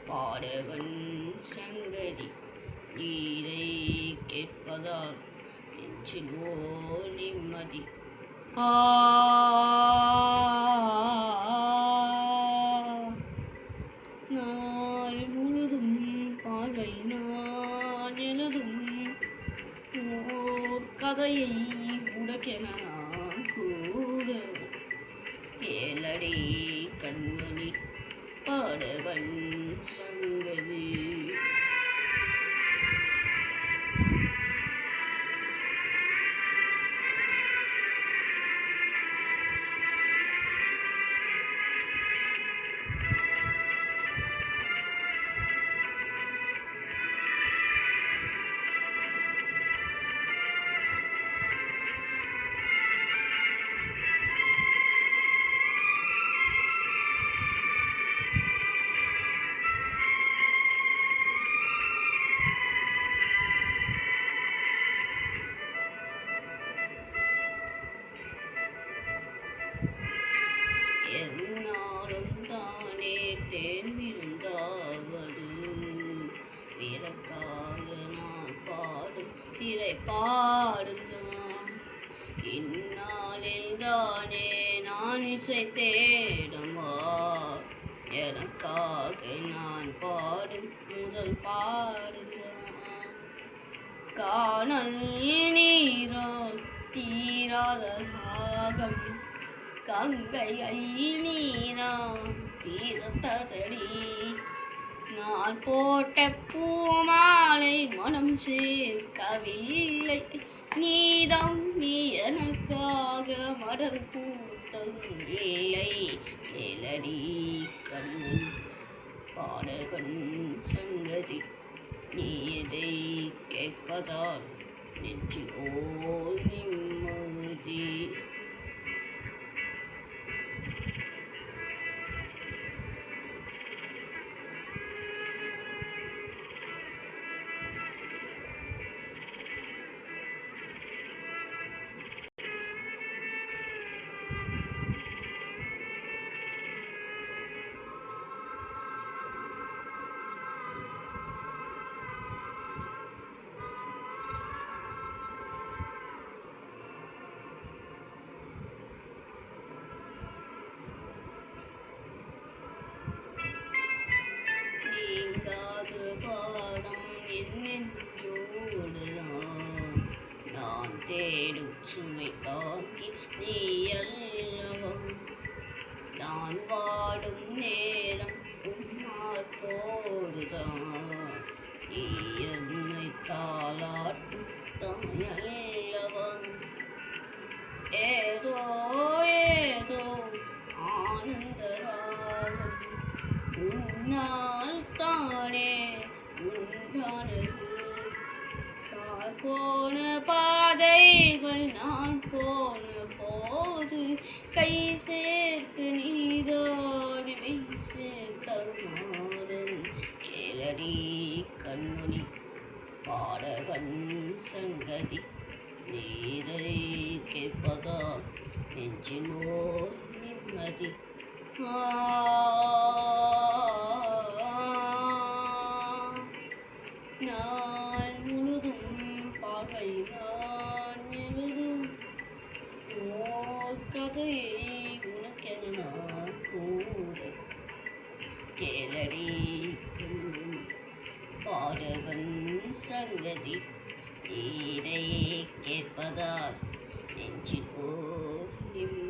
பாடகன் சங்கதி நீரை கேட்பதால் நெஞ்சில் ஓர் நிம்மதி. நாள் முழுதும் பார்வை நான் எழுதும் ஓர் கதையை உனக்கென நான் கூற கேளடி கண்மணி பாடகன் சங்கதி. என்னாலும் தானே தேர்ந்திருந்தாவது பிறக்காக நான் பாடும் திரை பாடுதான். இந்நாளில் தானே நான் இசை தேடுமா எனக்காக நான் பாடும் முதல் பாடுதான். காணல் நீரோ தீராத ராகம் கங்கை நீனா தீரத்தடி. நான் போட்ட பூமாலை மனம் சேர்க்கவில்லை நீதம் நீ எனக்காக மடல் பூத்தவில்லை. கேளடி கண்மணி பாடகன் சங்கதி நீ எதை கேட்பதால் நெஞ்சில் ஓர் நிம்மதி. நீங்காது பாடம் நெஞ்சோடுதான் நான் தேடும் சுமை தாக்கி நீ அல்லவா. நான் வாடும் நேரம் உம்மார் போடுதான் நீ என்னை தாளாட்டும் தாயல்லவா. ஏதோ ஏதோ ஆனந்த ராகம் உன்னால் தானே உண்டானது. கார் போன பாதைகள் நான் போன போது கை சேர்த்து நீதான் மெய் சேர்த்தருமாறும். கேளடி கண்மணி பாடகன் சங்கதி நீரை கேட்பதால் நெஞ்சில் ஓர் நிம்மதி. நாள் முழுதும் பார்வை நான் எழுதும் ஓர் கதையை உனக்கென நான் கூற கேளடி கண்மணி பாடகன் சங்கதி நீரை கேட்பதால் நெஞ்சில் ஓர் நிம்மதி.